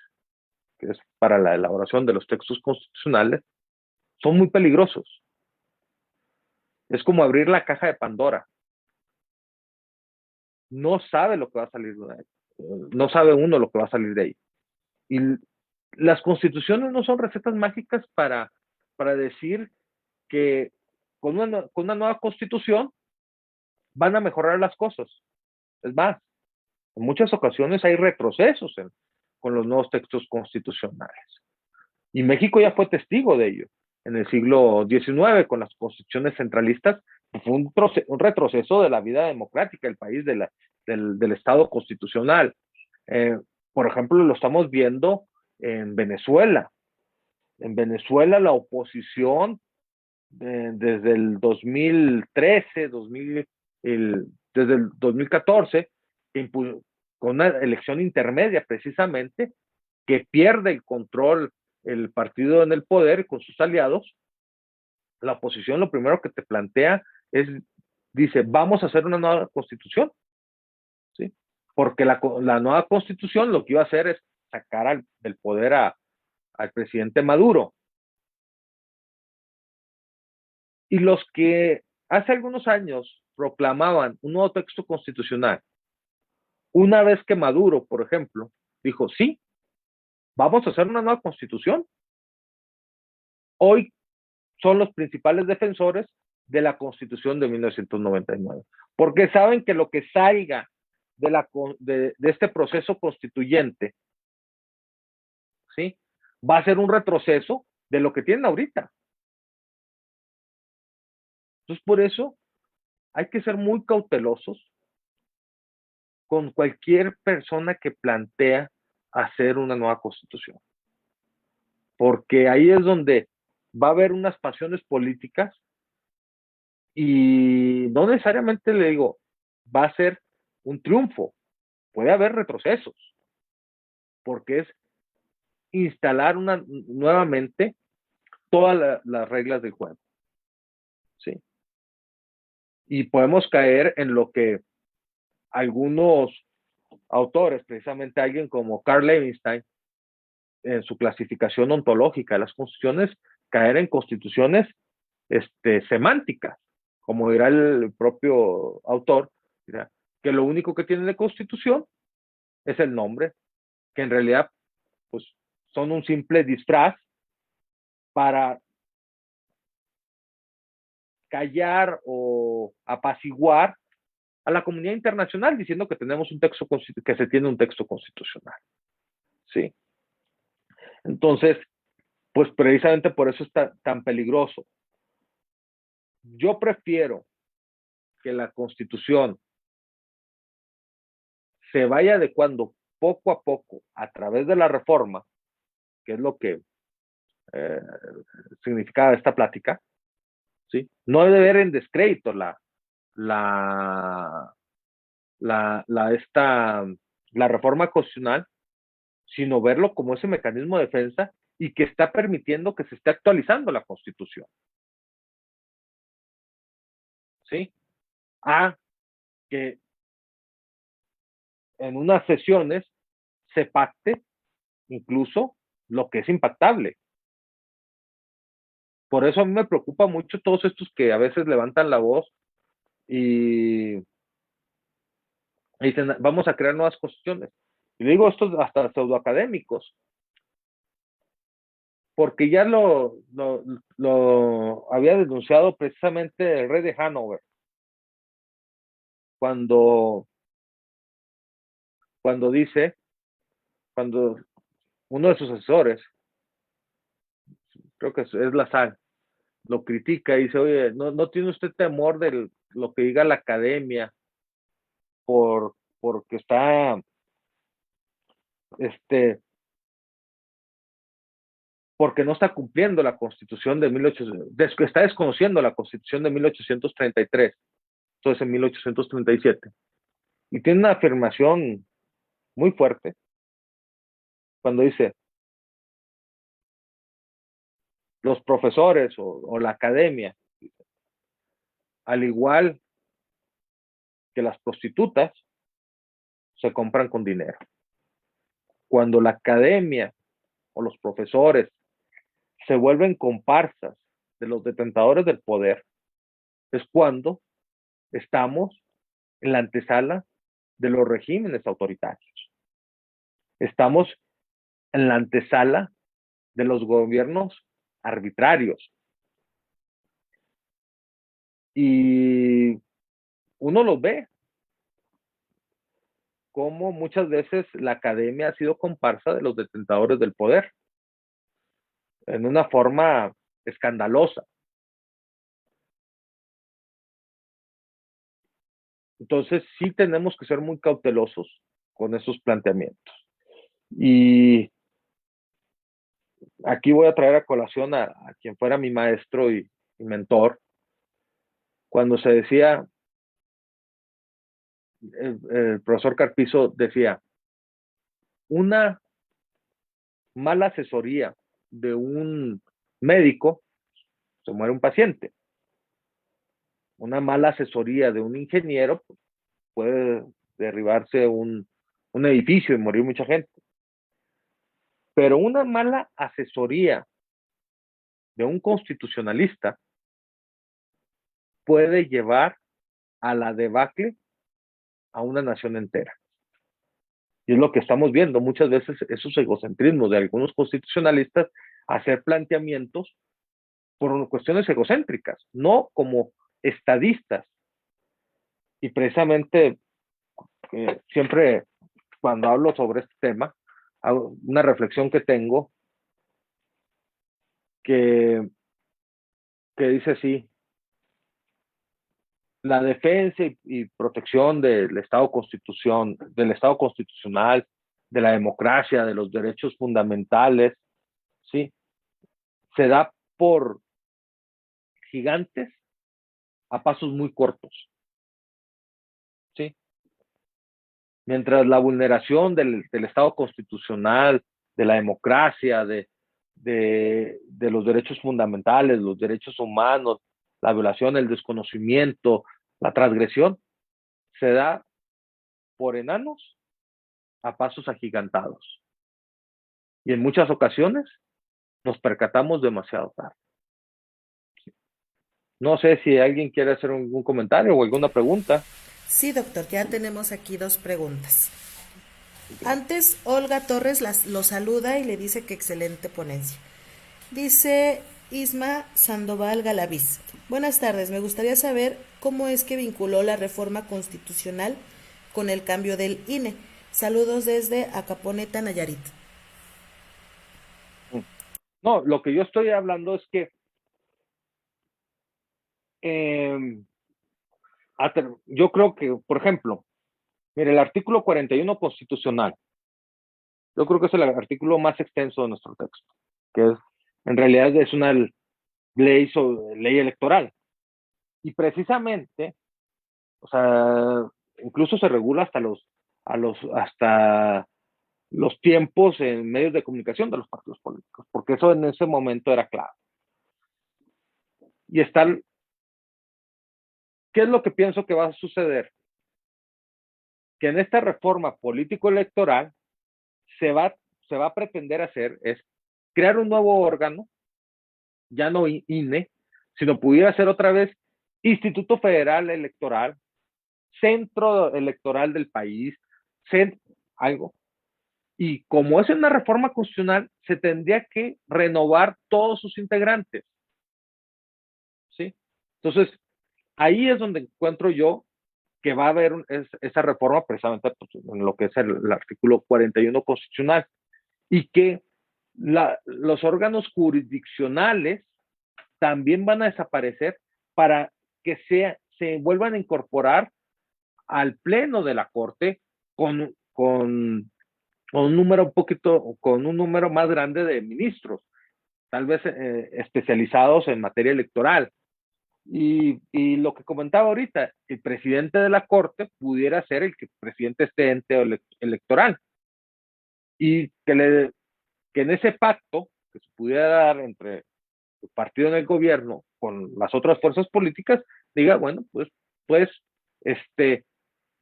que es para la elaboración de los textos constitucionales, son muy peligrosos. Es como abrir la caja de Pandora. No sabe lo que va a salir de ahí. No sabe uno lo que va a salir de ahí. Y las constituciones no son recetas mágicas para decir que con una nueva constitución van a mejorar las cosas. Es más, en muchas ocasiones hay retrocesos con los nuevos textos constitucionales. Y México ya fue testigo de ello. En el siglo XIX, con las constituciones centralistas, fue un retroceso de la vida democrática, el país del Estado constitucional. Por ejemplo, lo estamos viendo en Venezuela. En Venezuela la oposición desde el 2013, desde el 2014, con una elección intermedia precisamente, que pierde el control el partido en el poder con sus aliados. La oposición lo primero que te plantea dice, vamos a hacer una nueva constitución, ¿sí? Porque la nueva constitución lo que iba a hacer es sacar del poder al presidente Maduro. Y los que hace algunos años proclamaban un nuevo texto constitucional, una vez que Maduro, por ejemplo, dijo, sí, vamos a hacer una nueva constitución, hoy son los principales defensores de la Constitución de 1999, porque saben que lo que salga de este proceso constituyente, ¿sí?, va a ser un retroceso de lo que tienen ahorita. Entonces, por eso hay que ser muy cautelosos con cualquier persona que plantea hacer una nueva constitución, porque ahí es donde va a haber unas pasiones políticas y no necesariamente, le digo, va a ser un triunfo, puede haber retrocesos, porque es instalar nuevamente todas las reglas del juego, ¿sí? Y podemos caer en lo que algunos autores, precisamente alguien como Carl Levinstein, en su clasificación ontológica de las constituciones, caer en constituciones semánticas, como dirá el propio autor, dirá, que lo único que tiene de constitución es el nombre, que en realidad pues, son un simple disfraz para callar o apaciguar a la comunidad internacional diciendo que tenemos un texto, que se tiene un texto constitucional. ¿Sí? Entonces, pues precisamente por eso está tan peligroso. Yo prefiero que la Constitución se vaya adecuando poco a poco a través de la reforma, que es lo que significaba esta plática, ¿sí? No debe ver en descrédito la reforma constitucional, sino verlo como ese mecanismo de defensa y que está permitiendo que se esté actualizando la Constitución. ¿Sí? A que en unas sesiones se pacte incluso lo que es impactable. Por eso a mí me preocupa mucho todos estos que a veces levantan la voz y dicen, vamos a crear nuevas constituciones. Y digo estos hasta pseudoacadémicos, porque ya lo había denunciado precisamente el rey de Hanover, cuando dice, cuando uno de sus asesores, creo que es LaSalle, lo critica y dice, oye, ¿no tiene usted temor de lo que diga la academia porque está porque no está cumpliendo la Constitución de 1800, está desconociendo la Constitución de 1833, entonces en 1837. Y tiene una afirmación muy fuerte cuando dice, los profesores o la academia, al igual que las prostitutas, se compran con dinero. Cuando la academia o los profesores se vuelven comparsas de los detentadores del poder, es cuando estamos en la antesala de los regímenes autoritarios. Estamos en la antesala de los gobiernos arbitrarios. Y uno lo ve, como muchas veces la academia ha sido comparsa de los detentadores del poder, en una forma escandalosa. Entonces sí tenemos que ser muy cautelosos con esos planteamientos. Y aquí voy a traer a colación a quien fuera mi maestro y mentor, cuando se decía, el profesor Carpizo decía, una mala asesoría de un médico, se muere un paciente. Una mala asesoría de un ingeniero, puede derribarse un edificio y morir mucha gente. Pero una mala asesoría de un constitucionalista puede llevar a la debacle a una nación entera. Y es lo que estamos viendo muchas veces, esos egocentrismos de algunos constitucionalistas, hacer planteamientos por cuestiones egocéntricas, no como estadistas. Y precisamente siempre cuando hablo sobre este tema, una reflexión que tengo que dice así: la defensa y protección del Estado constitucional, de la democracia, de los derechos fundamentales, ¿sí? Se da por gigantes a pasos muy cortos, ¿sí? Mientras la vulneración del Estado constitucional, de la democracia, de los derechos fundamentales, los derechos humanos, la violación, el desconocimiento, la transgresión, se da por enanos a pasos agigantados. Y en muchas ocasiones nos percatamos demasiado tarde. No sé si alguien quiere hacer algún comentario o alguna pregunta. Sí, doctor, ya tenemos aquí dos preguntas. Antes, Olga Torres lo saluda y le dice que excelente ponencia. Dice Isma Sandoval Galaviz: buenas tardes, me gustaría saber cómo es que vinculó la reforma constitucional con el cambio del INE. Saludos desde Acaponeta, Nayarit. No, lo que yo estoy hablando es que yo creo que, por ejemplo, mire, el artículo 41 constitucional, yo creo que es el artículo más extenso de nuestro texto, que en realidad es una ley electoral. Y precisamente, o sea, incluso se regula hasta los tiempos en medios de comunicación de los partidos políticos, porque eso en ese momento era claro. Y está, ¿qué es lo que pienso que va a suceder? Que en esta reforma político-electoral se va a pretender hacer es crear un nuevo órgano, ya no INE, sino pudiera ser otra vez Instituto Federal Electoral, Centro Electoral del país, algo. Y como es una reforma constitucional, se tendría que renovar todos sus integrantes. ¿Sí? Entonces, ahí es donde encuentro yo que va a haber esa reforma precisamente en lo que es el artículo 41 constitucional, y que los órganos jurisdiccionales también van a desaparecer para que se vuelvan a incorporar al pleno de la Corte con un número con un número más grande de ministros, tal vez especializados en materia electoral. Y lo que comentaba ahorita, el presidente de la Corte pudiera ser el presidente de este ente electoral. Y que en ese pacto que se pudiera dar entre el partido en el gobierno con las otras fuerzas políticas, diga, bueno, pues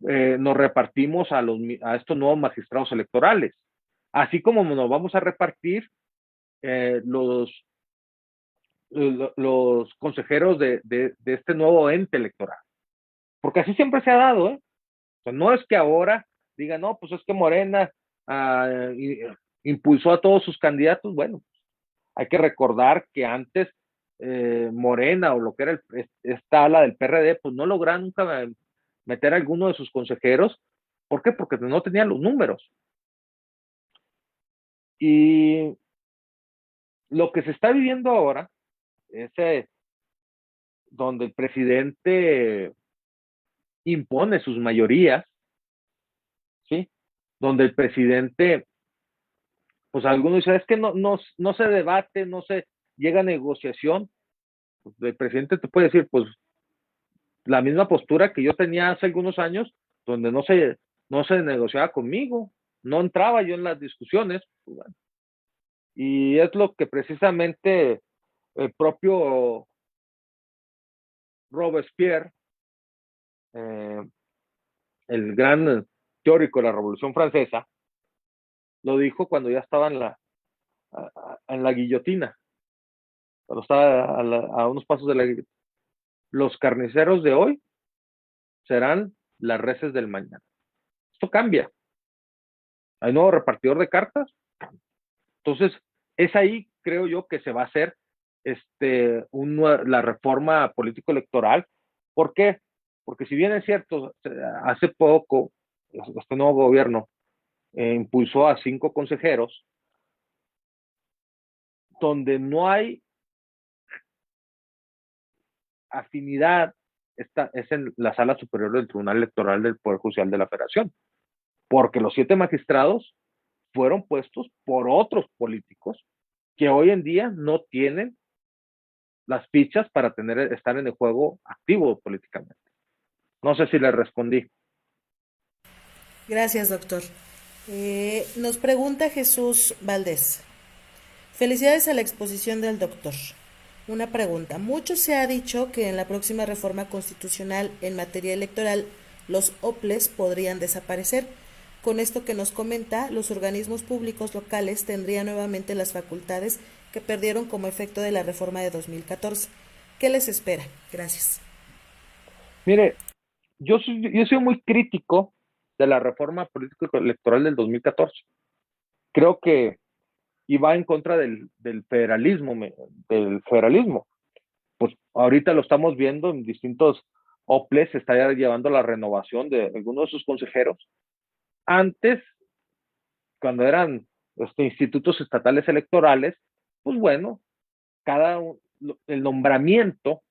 nos repartimos a estos nuevos magistrados electorales, así como nos vamos a repartir eh, los, los consejeros de este nuevo ente electoral. Porque así siempre se ha dado, ¿eh? O sea, no es que ahora digan, no, pues es que Morena impulsó a todos sus candidatos. Bueno, hay que recordar que antes Morena o lo que era esta ala del PRD, pues no lograron nunca meter a alguno de sus consejeros. ¿Por qué? Porque no tenían los números. Y lo que se está viviendo ahora es donde el presidente impone sus mayorías, ¿sí? Donde el presidente, pues algunos dicen, es que no se debate, no se llega a negociación. Pues el presidente te puede decir, pues la misma postura que yo tenía hace algunos años, donde no se negociaba conmigo, no entraba yo en las discusiones. Pues, bueno. Y es lo que precisamente el propio Robespierre, eh, el gran teórico de la Revolución Francesa, lo dijo cuando ya estaba en la guillotina, cuando estaba a unos pasos de la guillotina. Los carniceros de hoy serán las reses del mañana. Esto cambia. Hay nuevo repartidor de cartas. Entonces, es ahí, creo yo, que se va a hacer la reforma político-electoral, ¿Por qué? Porque si bien es cierto, hace poco este nuevo gobierno impulsó a 5 consejeros, donde no hay afinidad, es en la Sala Superior del Tribunal Electoral del Poder Judicial de la Federación, porque los 7 magistrados fueron puestos por otros políticos que hoy en día no tienen las fichas para estar en el juego activo políticamente. No sé si le respondí. Gracias, doctor. Nos pregunta Jesús Valdés. Felicidades a la exposición del doctor. Una pregunta. Mucho se ha dicho que en la próxima reforma constitucional en materia electoral los OPLES podrían desaparecer. Con esto que nos comenta, los organismos públicos locales tendrían nuevamente las facultades que perdieron como efecto de la reforma de 2014. ¿Qué les espera? Gracias. Mire, yo soy muy crítico de la reforma político-electoral del 2014. Creo que iba en contra del federalismo. Pues ahorita lo estamos viendo en distintos OPLES, se está ya llevando la renovación de algunos de sus consejeros. Antes, cuando eran institutos estatales electorales, pues bueno, el nombramiento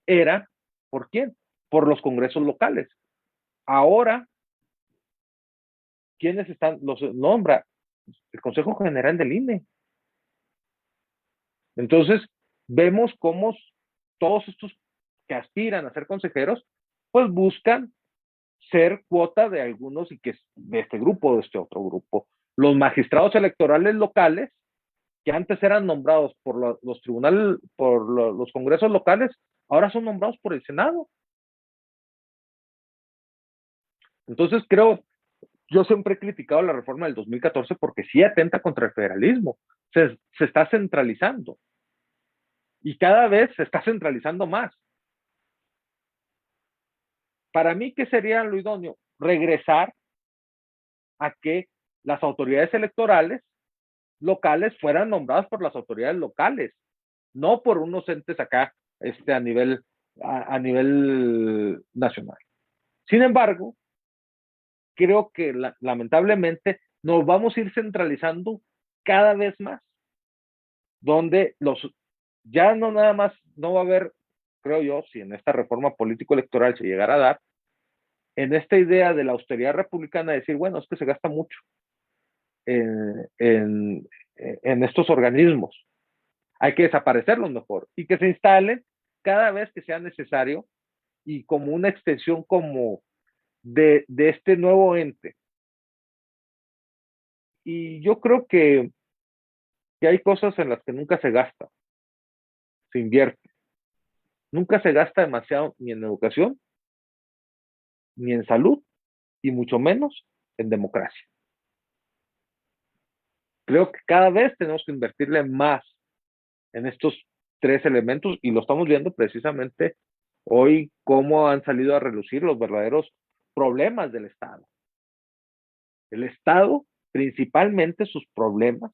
era, ¿por quién? Por los congresos locales. Ahora, ¿quiénes los nombra? El Consejo General del INE. Entonces, vemos cómo todos estos que aspiran a ser consejeros, pues buscan ser cuota de algunos y que de este grupo o de este otro grupo. Los magistrados electorales locales, que antes eran nombrados por los tribunales, por los congresos locales, ahora son nombrados por el Senado. Entonces yo siempre he criticado la reforma del 2014 porque sí atenta contra el federalismo. Se está centralizando. Y cada vez se está centralizando más. Para mí, ¿qué sería lo idóneo? Regresar a que las autoridades electorales locales fueran nombradas por las autoridades locales, no por unos entes acá a nivel nacional. Sin embargo, creo que lamentablemente nos vamos a ir centralizando cada vez más, donde ya no nada más, no va a haber, creo yo, si en esta reforma político-electoral se llegara a dar, en esta idea de la austeridad republicana, decir, bueno, es que se gasta mucho en, en, en estos organismos, hay que desaparecerlos mejor y que se instalen cada vez que sea necesario y como una extensión como de este nuevo ente. Y yo creo que hay cosas en las que nunca se gasta, se invierte. Nunca se gasta demasiado ni en educación, ni en salud, y mucho menos en democracia. Creo que cada vez tenemos que invertirle más en estos 3 elementos y lo estamos viendo precisamente hoy cómo han salido a relucir los verdaderos problemas del Estado. El Estado, principalmente sus problemas,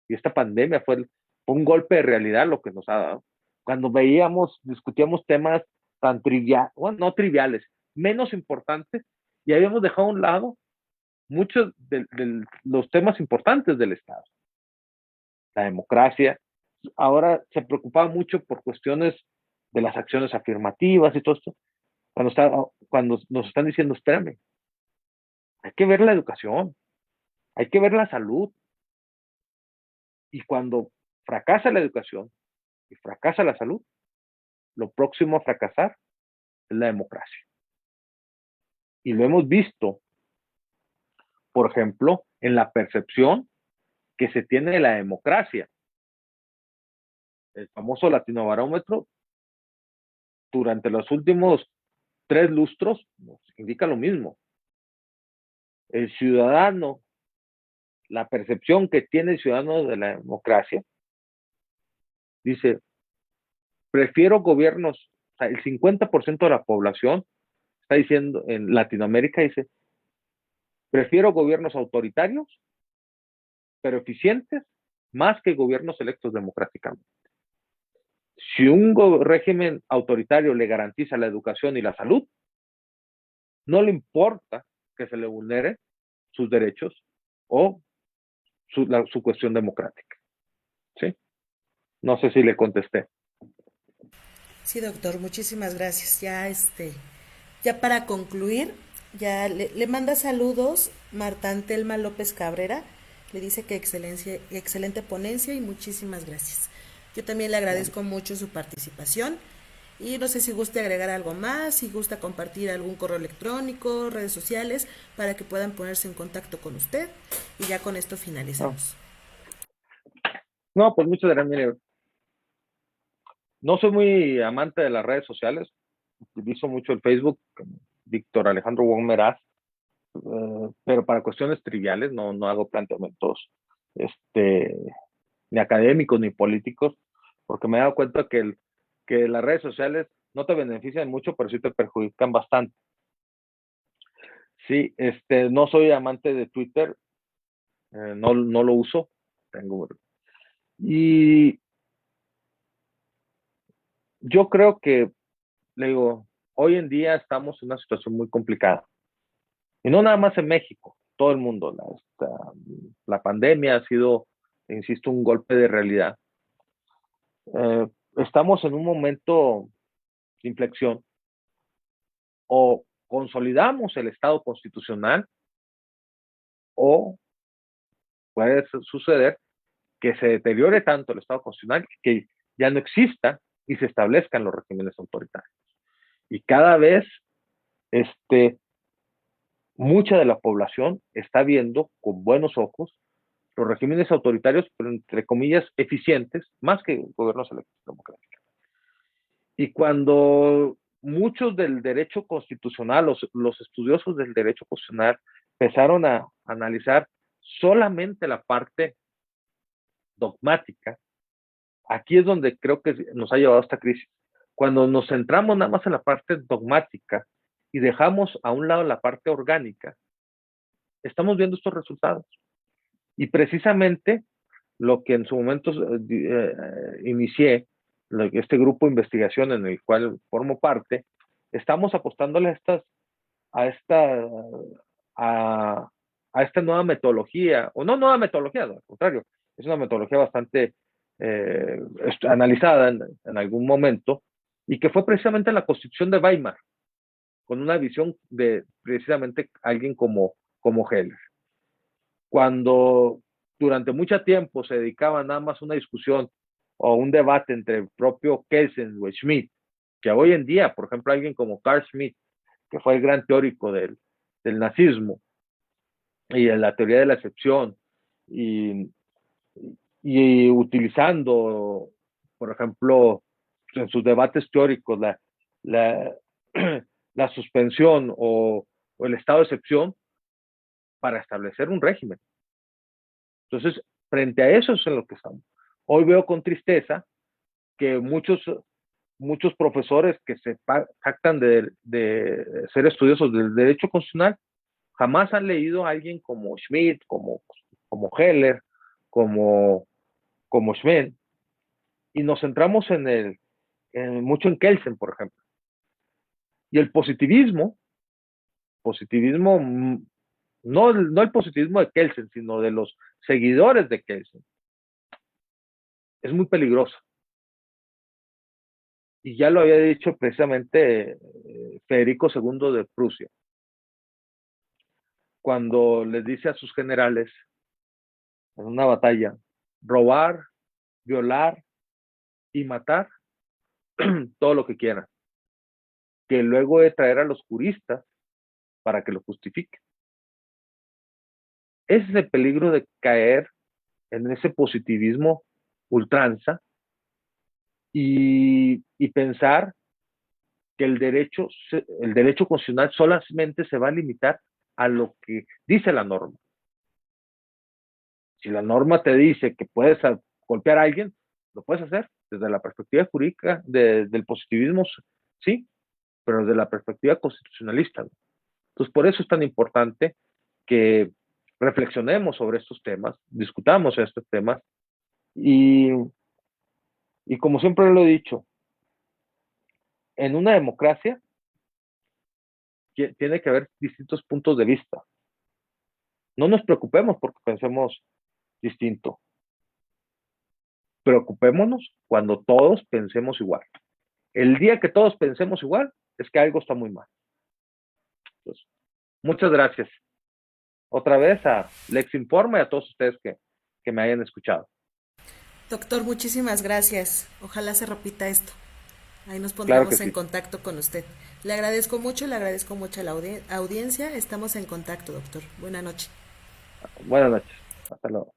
y esta pandemia fue un golpe de realidad lo que nos ha dado. Cuando discutíamos temas tan triviales, bueno, no triviales, menos importantes, y habíamos dejado a un lado muchos de los temas importantes del Estado. La democracia, ahora se preocupaba mucho por cuestiones de las acciones afirmativas y todo esto, cuando nos están diciendo, espérame, hay que ver la educación, hay que ver la salud, y cuando fracasa la educación y fracasa la salud, lo próximo a fracasar es la democracia. Y lo hemos visto, por ejemplo, en la percepción que se tiene de la democracia. El famoso Latinobarómetro, durante los últimos 3 lustros, nos indica lo mismo. El ciudadano, la percepción que tiene el ciudadano de la democracia, dice, prefiero gobiernos, o sea, el 50% de la población está diciendo, en Latinoamérica dice, prefiero gobiernos autoritarios, pero eficientes, más que gobiernos electos democráticamente. Si un régimen autoritario le garantiza la educación y la salud, no le importa que se le vulnere sus derechos o su cuestión democrática. ¿Sí? No sé si le contesté. Sí, doctor, muchísimas gracias. Ya para concluir, le manda saludos Marta Antelma López Cabrera. Le dice que excelente ponencia y muchísimas gracias. Yo también le agradezco mucho su participación y no sé si guste agregar algo más, si gusta compartir algún correo electrónico, redes sociales, para que puedan ponerse en contacto con usted y ya con esto No, finalizamos. no pues muchas gracias. Mire, no soy muy amante de las redes sociales, utilizo mucho el Facebook, Víctor Alejandro Wong Meraz, pero para cuestiones triviales, no hago planteamientos este, ni académicos ni políticos, porque me he dado cuenta que las redes sociales no te benefician mucho, pero sí te perjudican bastante. Sí, no soy amante de Twitter, no lo uso, tengo, y yo creo que, le digo, hoy en día estamos en una situación muy complicada, y no nada más en México, todo el mundo, la pandemia ha sido, insisto, un golpe de realidad. Estamos en un momento de inflexión, o consolidamos el Estado constitucional, o puede suceder que se deteriore tanto el Estado constitucional que ya no exista y se establezcan los regímenes autoritarios. Y cada vez mucha de la población está viendo con buenos ojos los regímenes autoritarios, pero entre comillas eficientes, más que gobiernos electos democráticos. Y cuando muchos del derecho constitucional, los estudiosos del derecho constitucional, empezaron a analizar solamente la parte dogmática, aquí es donde creo que nos ha llevado a esta crisis. Cuando nos centramos nada más en la parte dogmática y dejamos a un lado la parte orgánica, estamos viendo estos resultados. Y precisamente lo que en su momento inicié, este grupo de investigación en el cual formo parte, estamos apostándole a esta, a, a esta nueva metodología, o no nueva metodología, no, al contrario, es una metodología bastante analizada en algún momento, y que fue precisamente la Constitución de Weimar, con una visión de precisamente alguien como Heller. Cuando durante mucho tiempo se dedicaba nada más a una discusión o un debate entre el propio Kelsen o Schmitt, que hoy en día, por ejemplo, alguien como Carl Schmitt, que fue el gran teórico del nazismo y de la teoría de la excepción, y, y utilizando, por ejemplo, en sus debates teóricos la, la suspensión o el estado de excepción para establecer un régimen. Entonces, frente a eso es en lo que estamos. Hoy veo con tristeza que muchos profesores que se jactan de ser estudiosos del derecho constitucional jamás han leído a alguien como Schmitt, como Heller, como Schmitt, y nos centramos mucho en Kelsen, por ejemplo. Y el positivismo no el positivismo de Kelsen, sino de los seguidores de Kelsen, es muy peligroso. Y ya lo había dicho precisamente Federico II de Prusia, cuando les dice a sus generales en una batalla, robar, violar y matar todo lo que quieran, que luego de traer a los juristas para que lo justifiquen. Ese es el peligro de caer en ese positivismo ultranza y pensar que el derecho constitucional solamente se va a limitar a lo que dice la norma. Si la norma te dice que puedes golpear a alguien, lo puedes hacer desde la perspectiva jurídica del positivismo, sí, pero desde la perspectiva constitucionalista. Entonces, por eso es tan importante que reflexionemos sobre estos temas, discutamos estos temas y Y como siempre lo he dicho, en una democracia tiene que haber distintos puntos de vista. No nos preocupemos porque pensemos distinto. Preocupémonos cuando todos pensemos igual. El día que todos pensemos igual, es que algo está muy mal. Entonces, muchas gracias. Otra vez a Lex Informa y a todos ustedes que me hayan escuchado. Doctor, muchísimas gracias. Ojalá se repita esto. Ahí nos Claro que pondremos en sí. contacto con usted. Le agradezco mucho a la audiencia. Estamos en contacto, doctor. Buenas noches. Buenas noches. Hasta luego.